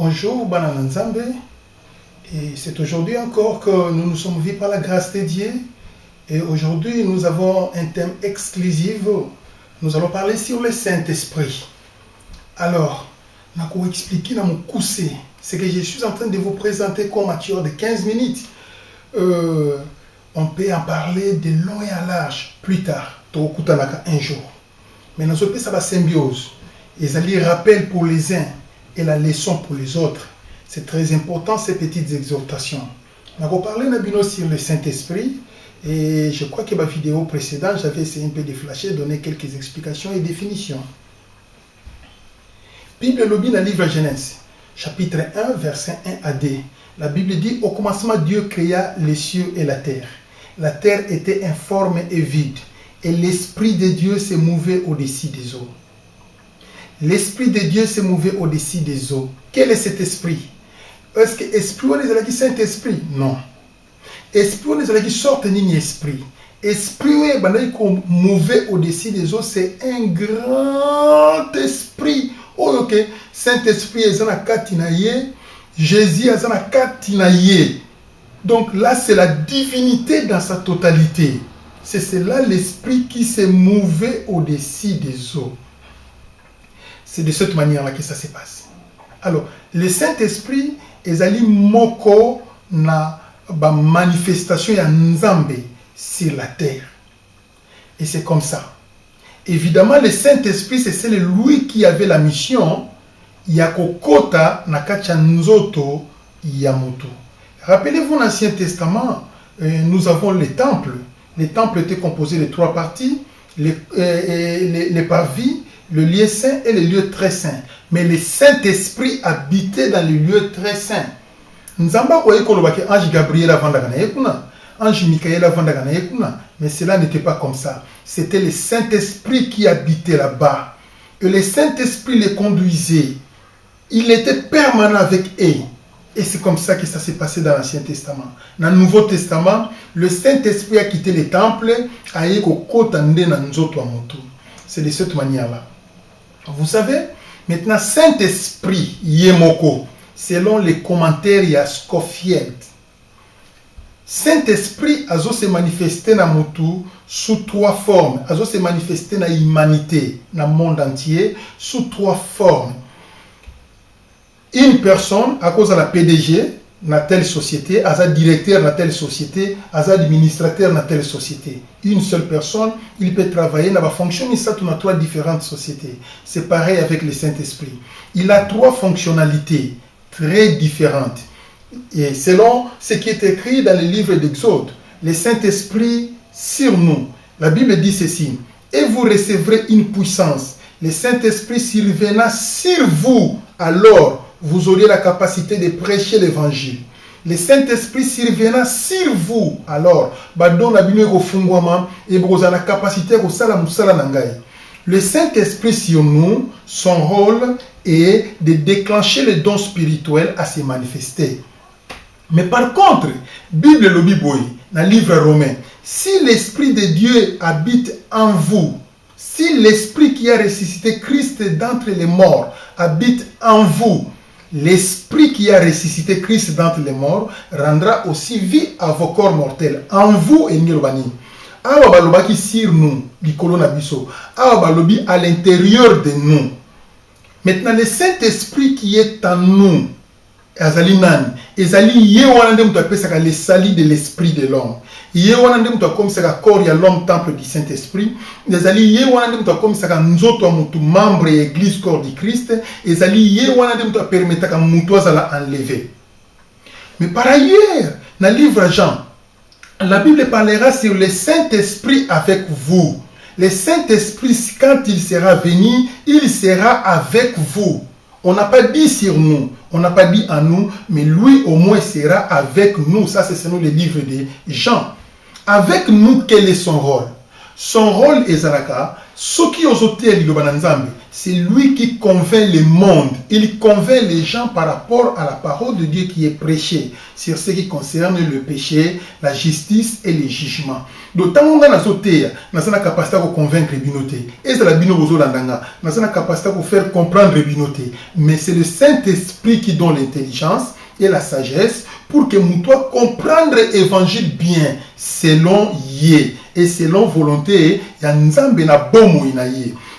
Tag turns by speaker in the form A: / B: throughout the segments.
A: Bonjour, Banana Nzambe. Et c'est aujourd'hui encore que nous nous sommes vus par la grâce de Dieu. Et aujourd'hui, nous avons un thème exclusif. Nous allons parler sur le Saint-Esprit. Alors, je vais vous expliquer dans mon coussin ce que je suis en train de vous présenter comme matière de 15 minutes. On peut en parler de long et à large plus tard, un jour. Mais dans ce pays, ça va symbiose. Ils allaient rappel pour les uns et la leçon pour les autres. C'est très important ces petites exhortations. On va parler sur le Saint-Esprit. Et je crois que ma vidéo précédente, j'avais essayé un peu de flasher, donner quelques explications et définitions. Bible lobby dans le livre Genèse, chapitre 1, verset 1 à 2. La Bible dit, au commencement, Dieu créa les cieux et la terre. La terre était informe et vide, et l'Esprit de Dieu se mouvait au-dessus des eaux. L'Esprit de Dieu se mouvait au-dessus des eaux. Quel est cet esprit? Est-ce que l'Esprit est le Saint-Esprit? Non. Esprit est le sorte ni esprit. Esprit est mouvait au-dessus des eaux, c'est un grand esprit. Oh, ok. Saint-Esprit est dans katinaye, Jésus est dans katinaye. Donc là, c'est la divinité dans sa totalité. C'est cela l'esprit qui se mouvait au-dessus des eaux. C'est de cette manière-là que ça se passe. Alors, le Saint-Esprit est allé moko na ba manifestation ya Nzambe sur la terre. Et c'est comme ça. Évidemment, le Saint-Esprit, c'est lui qui avait la mission ya kokota na kacha nzoto ya moto. Rappelez-vous l'Ancien Testament, nous avons les temples. Les temples étaient composés de 3 parties, les parvis, le lieu saint et le lieu très saint. Mais le Saint-Esprit habitait dans le lieu très saint. Nzamba koye kolobaki ange Gabriel avandaka yekuna, ange Michael avandaka yekuna, mais cela n'était pas comme ça. C'était le Saint-Esprit qui habitait là-bas. Et le Saint-Esprit les conduisait. Il était permanent avec eux. Et c'est comme ça que ça s'est passé dans l'Ancien Testament. Dans le Nouveau Testament, le Saint-Esprit a quitté les temples, c'est de cette manière-là. Vous savez, maintenant, Saint-Esprit, Yemoko, selon les commentaires, il y a Scofield. Saint-Esprit a se manifesté dans Moutou sous 3 formes. A se manifesté dans l'humanité, dans le monde entier, sous 3 formes. Une personne, à cause de la PDG, dans telle société, à directeur dans telle société, à administrateur dans telle société. Une seule personne, il peut travailler dans la fonction, mais ça dans 3 différentes sociétés. C'est pareil avec le Saint-Esprit. Il a 3 fonctionnalités très différentes. Et selon ce qui est écrit dans le livre d'Exode, le Saint-Esprit sur nous. La Bible dit ceci, et vous recevrez une puissance. Le Saint-Esprit survenant sur vous, alors vous aurez la capacité de prêcher l'évangile. Le Saint-Esprit survenant sur vous, alors, vous avez la capacité de faire. Le Saint-Esprit sur nous, son rôle est de déclencher les dons spirituels à se manifester. Mais par contre, Bible le Biboy, dans le livre romain, si l'Esprit de Dieu habite en vous, si l'Esprit qui a ressuscité Christ d'entre les morts habite en vous, l'Esprit qui a ressuscité Christ d'entre les morts rendra aussi vie à vos corps mortels. En vous et Nirobani. Awa balobaki sur nous, Bikolo Nabiso. Awa balobi à l'intérieur de nous. Maintenant, le Saint-Esprit qui est en nous, Azali Nani, Ezali Yewanande Mutapesaka, le sali de l'Esprit de l'homme. Yewanande Mutakomsaka, corps ya l'homme, temple du Saint-Esprit. Ezali Yewanande Mutakomsaka, Nzoto Mutu, membre et église, corps du Christ. Ezali Yewanande Mutapermetaka, Mutuazala enlevé. Mais par ailleurs, dans le livre Jean, la Bible parlera sur le Saint-Esprit avec vous. Le Saint-Esprit, quand il sera venu, il sera avec vous. On n'a pas dit sur nous, on n'a pas dit en nous, mais lui au moins sera avec nous. Ça, c'est selon le livre de Jean. Avec nous, quel est son rôle? Son rôle est Zalaka, c'est lui qui convainc le monde. Il convainc les gens par rapport à la parole de Dieu qui est prêchée sur ce qui concerne le péché, la justice et le jugement. Donc, tant qu'on a la capacité de convaincre les binotés, et c'est la binobozo landanga, la capacité de faire comprendre les binotés. Mais c'est le Saint-Esprit qui donne l'intelligence et la sagesse pour que nous puissions comprendre l'évangile bien, selon Yé et selon volonté.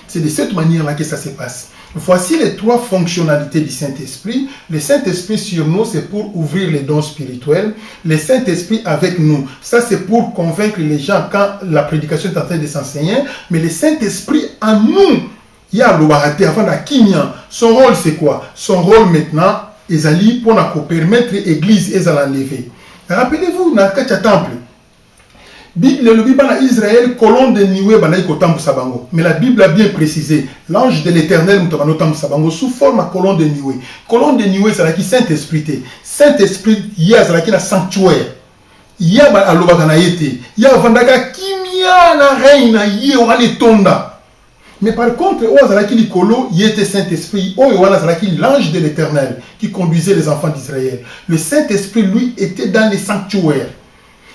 A: C'est de cette manière-là que ça se passe. Voici les 3 fonctionnalités du Saint-Esprit. Le Saint-Esprit sur nous, c'est pour ouvrir les dons spirituels. Le Saint-Esprit avec nous, ça c'est pour convaincre les gens quand la prédication est en train de s'enseigner. Mais le Saint-Esprit en nous, il y a l'obaraté avant la kimia. Son rôle c'est quoi? Son rôle maintenant, Ezali pour permettre l'église et l'enlever. Rappelez-vous, dans le temple, le Bible en Israël, colonne de Niwe, mais la Bible a bien précisé, l'ange de l'éternel, sous forme de colonne de Niwe. Colonne de Niwe, c'est la Saint-Esprit. Saint-Esprit, il y a un sanctuaire. Il y a un il y a un kimia na reina, il y a un tonda. Mais par contre, il était Saint-Esprit, l'ange de l'éternel qui conduisait les enfants d'Israël. Le Saint-Esprit, lui, était dans les sanctuaires.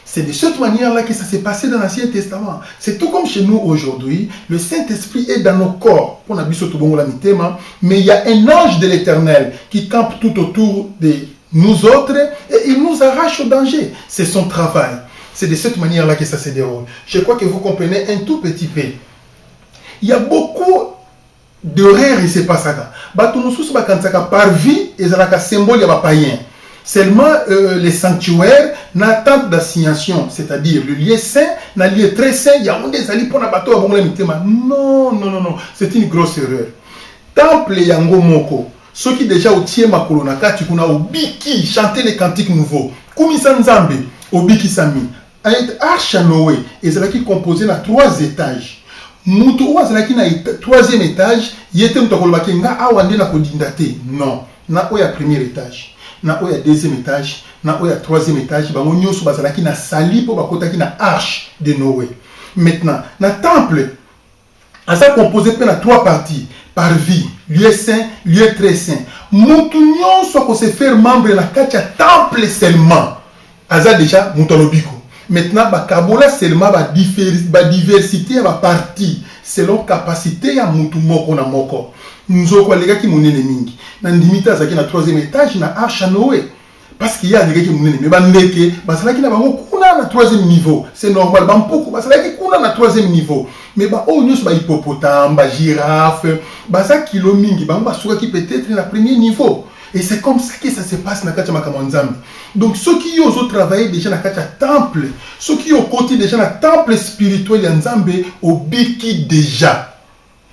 A: C'est de cette manière-là que ça s'est passé dans l'Ancien Testament. C'est tout comme chez nous aujourd'hui. Le Saint-Esprit est dans nos corps. Mais il y a un ange de l'éternel qui campe tout autour de nous autres et il nous arrache au danger. C'est son travail. C'est de cette manière-là que ça se déroule. Je crois que vous comprenez un tout petit peu. Il y a beaucoup d'erreurs et c'est pas ça. Par vie, ils ont un symbole de païen. Seulement les sanctuaires n'attendent d'assignation, c'est-à-dire le lieu saint, le lieu très saint, il y a des alliés pour la bateau à non, c'est une grosse erreur. Temple Yango Moko, ceux qui déjà au Tiema Kolonaka, tu connais au Biki, chanter les cantiques nouveaux, Kumisan Zambe, au Biki Sami, Arche Noé, et c'est là qui composait la 3 étages. Mutu Wazalaki na 3e étage, yete mutakolobaki nga awande na kodindate. Non, na oya 1er étage. Na oya 2e étage, na oya 3e étage, bango nyoso bazalaki na sali po bakotaki na arche de Noé. Maintenant, na temple, asa composé pe na 3 parties, parvis, lieu saint, lieu très saint. Mutu nyoso ko se faire membre na katia temple seulement. Asa déjà mutolobiko. Maintenant, Kabola seulement la diversité va partie selon capacité ya mutu moko na moko. Nous avons les gars qui monnaient les mingi. Dans limite à ça qui na 3e étage na arche Noé. Parce qu'il y a des gars qui monnaient mais bandeke, parce que qui na bango kuna na 3e niveau. C'est normal bampoko parce que qui kuna na 3e niveau. Mais ba oh nous ba hippopotame, ba girafe, ba ça kilo mingi, bango ba souka qui peut-être na 1er niveau. Et c'est comme ça que ça se passe dans le Makamanzambi. Donc ceux qui ont travaillé déjà dans le temple, ceux qui ont côté déjà dans le temple spirituel de Nzambe, au biki déjà.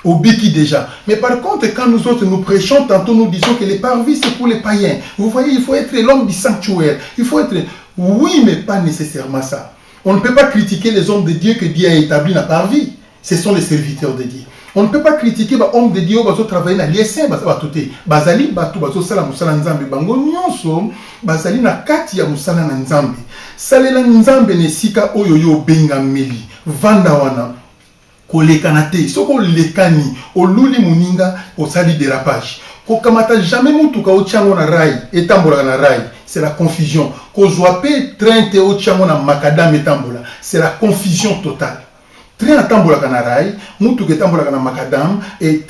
A: Au biki déjà. Mais par contre, quand nous autres nous prêchons, tantôt nous disons que les parvis c'est pour les païens. Vous voyez, il faut être l'homme du sanctuaire. Il faut être... Oui, mais pas nécessairement ça. On ne peut pas critiquer les hommes de Dieu que Dieu a établis dans la parvis. Ce sont les serviteurs de Dieu. On ne peut pas critiquer les hommes de Dieu qui travaillent dans l'ISN, Bazali, Batu, Bazosala, Moussala Nzambe, Bango Nyonso, Bazali na kati ya Moussala Nzambe. Salela Nzambe ne sika oyoyo benga meli, Vandawana, Kolekanate, Soko Lekani, Oluli Muninga, Osali dérapage. Kokamata jamais mutuka ochango na rai, etambola na rai, c'est la confusion. Kozwape trente ochango na makadam etambola, c'est la confusion totale. Train atambola kana rai, mutuka etambola kana makadam et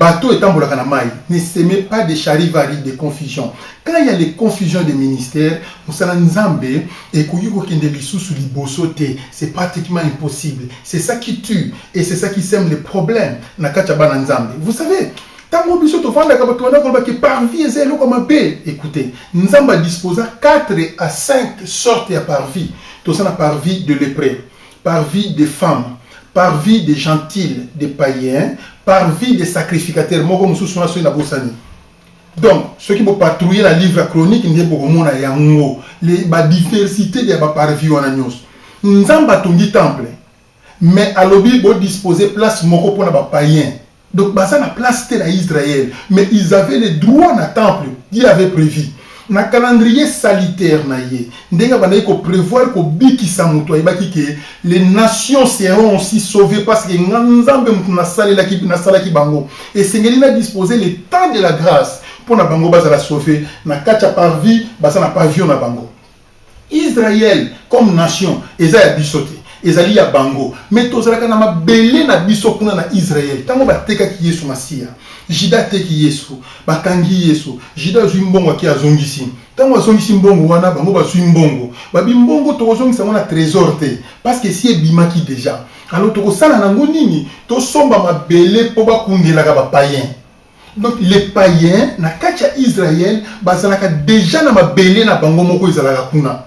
A: bateau etambola kana mai. Ne se met pas de charivari, de confusion. Quand il y a les confusions des ministères, Moussala Nzambe et Kouyuko Kende Lisusu Libosote, c'est pratiquement impossible. C'est ça qui tue et c'est ça qui sème les problèmes. Nakachabana Nzambe. Vous savez, écoutez, Nzamba disposa 4 à 5 sortes de parvis. Tout ça, parvis de lépreux, parvis de femmes, parvis de gentils, de païens, parvis de sacrificateurs. Donc, ceux qui vont patrouiller la livre chronique, il y a la diversité des parvis. Nzamba tongi temple, mais à l'objet de disposer place moko pour les païens. Donc, ça la place c'était à Israël, mais ils avaient les droits dans le temple, Dieu avait prévu. na calendrier salitaire na ye ndenga banayi ko prévoir ko bikisa mutu ayebaki ke les nations seront aussi sauvées parce que nzambe mutu nasalaki bango esengeli na disposer le temps de la grâce pour na bango bazala sauver na kati ya parvis baza na pavillon na bango. Israël comme nation eza ya biso te ezali ya bango mais tozalaka na mabele na biso kuna na Israël tango batekaki Yesu Masiya Jida teki Yesu bakangi Yesu Jida zwi mbongo aki azongisi tango azongisi mbongo wana bango bazwi mbongo babi mbongo tokozongisa na trésor te parce que si ebimaki déjà alors tokosala nango nini tosomba mabele po bakundelaka bapayen. Donc les païens na kati ya Israël bazalaka déjà na mabele na bango moko ezalaka kuna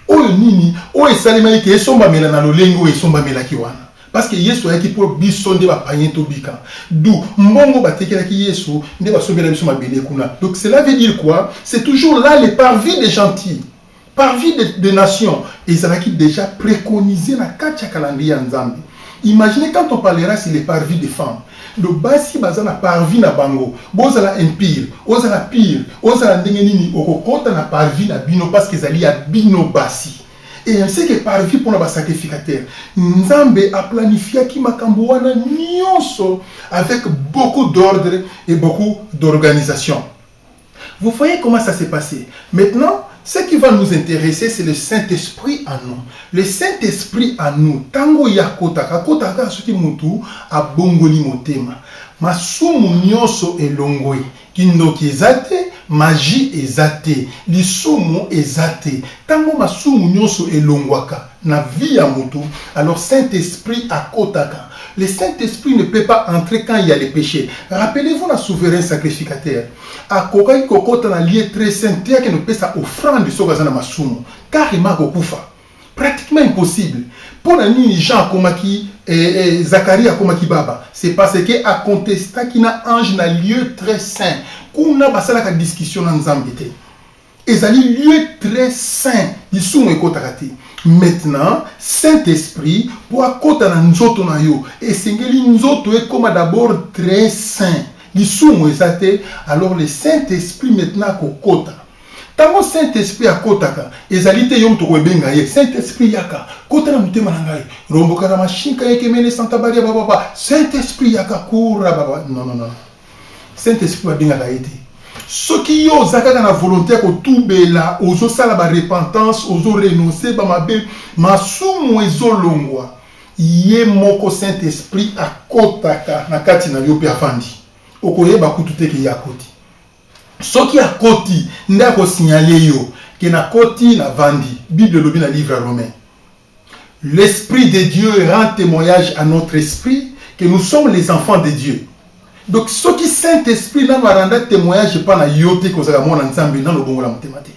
A: oyo nini oyo esalemaki ke esomba mela na lolengo oyo esomba melaki wana parce que Yesu ayaki po biso nde bapayen tobika d'où mbongo batekelaki Yesu nde basombela biso mabele kuna. Donc cela veut dire quoi? C'est toujours là les parvis des gentils, parvis des nations ezalaki déjà préconisé na kati ya calendrier ya Nzambe. Imaginez quand on parlera sur les parvis des femmes. Le basi bazana parvis na bango. Bozala empire, ozala pire, ozala ndenge nini okokota na parvis na bino parce que zali ya bino basi. Et ainsi que parvis pour nos sacrificateurs. Nzambe a planifié ki makambo wana nyonso avec beaucoup d'ordre et beaucoup d'organisation. Vous voyez comment ça s'est passé. Maintenant, ce qui va nous intéresser, c'est le Saint-Esprit en nous. Le Saint-Esprit en nous. Tango ya kotaka. Kotaka suki mutu a bongoli motema. Masumu nyonso elongoi. Kindoki ezate, magie ezate. Lisumu ezate. Tango masumu nyonso elongwaka. Na vie ya mutu. Alors Saint-Esprit a kotaka. Le Saint-Esprit ne peut pas entrer quand il y a les péchés. Rappelez-vous la souverain sacrificateur. A kokai kokota na lieu très saint, qui ne peut sa offrande de sogazana masumu. Carrément kokufa. Pratiquement impossible. Pour la nini Jean komaki Zacharie komaki baba, c'est parce que a contesta qui na ange na lieu très saint. Kuna basala ka discussion na Nzambe te. Ezali lieu très saint. Isumu ekotakati. Maintenant, Saint-Esprit, pour akota na nzoto na yo, et sengeli nzoto est comme d'abord très saint. Lisumu ezate, alors le Saint-Esprit maintenant kokota. Tango Saint-Esprit akotaka, ezalite yom to kwebenga ye, Saint-Esprit yaka, kota na mutema na ngai, romboka na mashinka yeke mene Santa Maria baba, Saint-Esprit yaka kura baba. Non, non, non. Saint-Esprit wabenga kaite. Ce qui yo zakaka na volonté ko tubela ozo sala ba repentance ozo renoncer ba mabe masumu ezolongwa ye moko Saint-Esprit akotaka na kati na yo pe afandi okoyeba kutute ke yakoti soki akoti ndako signaler yo ke na koti na vandi. Bible lobi na livre Romain, l'Esprit de Dieu rend témoignage à notre esprit que nous sommes les enfants de Dieu. Donc, ce qui Saint-Esprit là nous rend témoignage pas na yote ko zaka mona nzambe dans le bon la mathématique.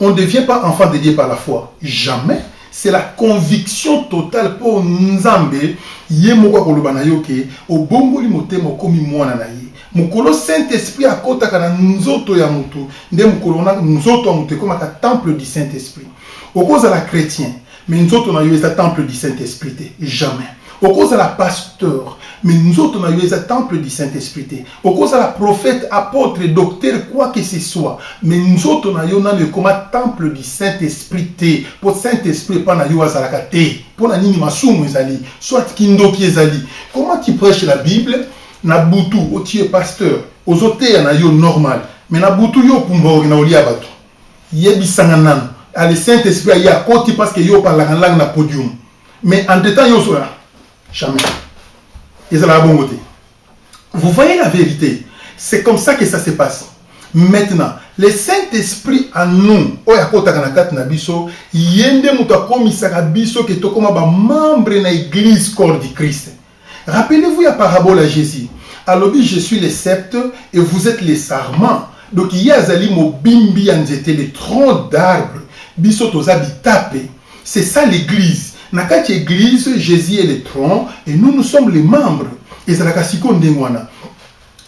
A: On ne devient pas enfant de Dieu par la foi. Jamais. C'est la conviction totale pour nzambe ye moko ko lobana yoke o bongo li motema komi mwana na ye. Mukolo Saint-Esprit akota kana nzoto ya mutu nde mukolo na nzoto ya mutu comme ka temple du Saint-Esprit. Au cause de la chrétien, mais nzoto na yo est temple du Saint-Esprit jamais. Au cause de la pasteur, mais nous autres, on a eu le temple du Saint-Esprit. Au cause de la prophète, apôtre, docteur, quoi que ce soit, mais nous autres, on a eu le temple du Saint-Esprit. Pour Saint-Esprit, pas na yo azalakate. Pour la nini masumu ezali, soit kindo ki ezali. Comment tu prêches la Bible? Na butu, o tu es pasteur. Aux autres, na yo normal. Mais na butu yo pumbo na oli abatu. Yebi sanganan. Le Saint-Esprit ya koti parce que yo parle la langue na podium. Mais en détail yo sera. Jamais. Vous voyez la vérité. C'est comme ça que ça se passe. Maintenant, le Saint-Esprit en nous, membre de l'église corps du Christ. Rappelez-vous la parabole à Jésus. Alors, je suis le sceptre et vous êtes les sarments. Donc, il y a les troncs d'arbres. C'est ça l'église. Dans cette église, Jésus est le tronc et nous sommes les membres. Et c'est la ndengwana.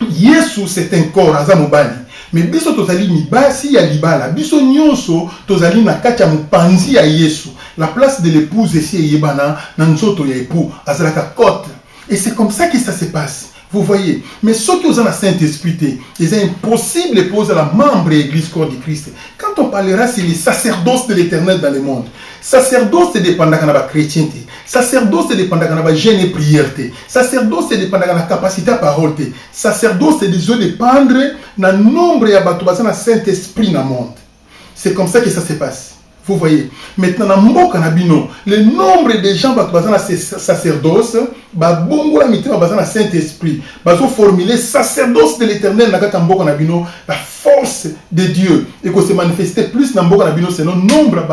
A: Yesu c'est un corps azamobani. Mais biso tozali mibasi ya libala. Biso nyonso tozali na kati ya mupanzi ya Yesu. La place de l'épouse ici yebana na nzoto ya époux azalaka côte. Et c'est comme ça que ça se passe. Vous voyez, mais ceux qui ont le Saint-Esprit, c'est impossible de poser la membre de l'Église corps du Christ. Quand on parlera, c'est les sacerdoces de l'Éternel dans le monde. Sacerdoce, c'est dépendant de la chrétienté. Sacerdoce, c'est dépendant de la gêne et prière. Sacerdoce, c'est dépendant de la capacité à parole. Sacerdoce, c'est dépendre du nombre de la Saint-Esprit dans le monde. C'est comme ça que ça se passe. Vous voyez. Maintenant, dans le nombre de gens qui ont un sacerdoce, le Saint-Esprit, formuler sacerdoce de l'Éternel, la force de Dieu, et que se manifester plus dans le nombre de gens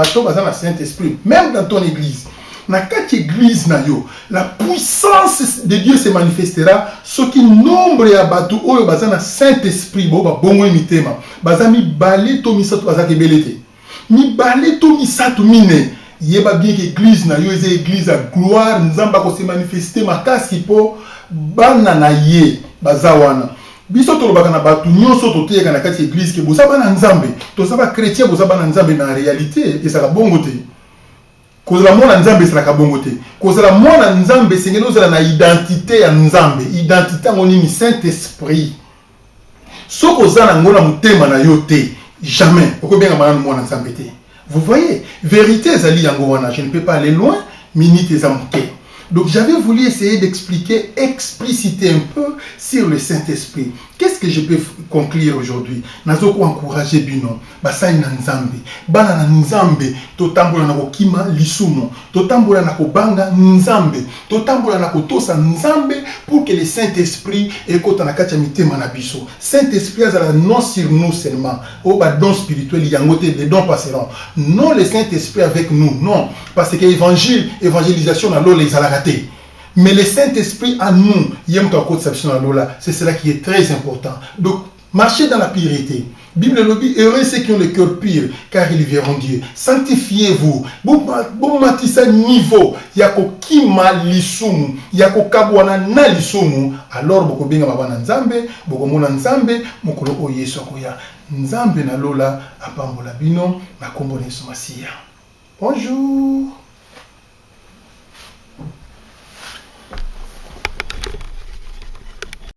A: qui ont un Saint-Esprit, même dans ton église. Dans chaque église, la puissance de Dieu se manifestera, ce qui nombre de bateaux qui ont un Saint-Esprit, mi balé to mi satou mine yeba bien que église na yo église à gloire nzamba ko se manifester makasi po bana na ye bazawana biso to lobaka na batu nyonso to teyeka na kati église ke boza bana nzambe to za ba chrétien boza bana nzambe na réalité et ça la bongo te kozala mona nzambe ça la bongo te kozala mona nzambe sengelo za na identité ya nzambe identité ngoni ni Saint-Esprit soko za na ngona mutema na yo te. Jamais. Vous voyez, vérité, Zali Yangowana, je ne peux pas aller loin, minute et zamouké. Donc j'avais voulu essayer d'expliquer, expliciter un peu sur le Saint-Esprit. Qu'est-ce que je peux conclure aujourd'hui? Nazoko encourager bino, basai na nzambe, bana na nzambe, totambola na kokima lisumo, totambola na kobanga nzambe, totambola na kotosa nzambe pour que le Saint-Esprit ekota na kati ya mitema na biso. Saint-Esprit azala non sur nous seulement, au ba don spirituel yangote les dons passeront. Non le Saint-Esprit avec nous, non, parce que évangélisation na lo les ala. Mais le Saint-Esprit à nous, c'est cela qui est très important. Donc, marchez dans la pureté. Bible le dit, heureux ceux qui ont le cœur pur, car ils verront Dieu. Sanctifiez-vous. Bon matissa niveau, yako kima lisumu, yako kabwana na lisumu. Alors, boko benga mabana nzambe, boko mona nzambe, mokolo o yesu akoya. Nzambe na lola, apambola bino, makombo nesu masia. Bonjour.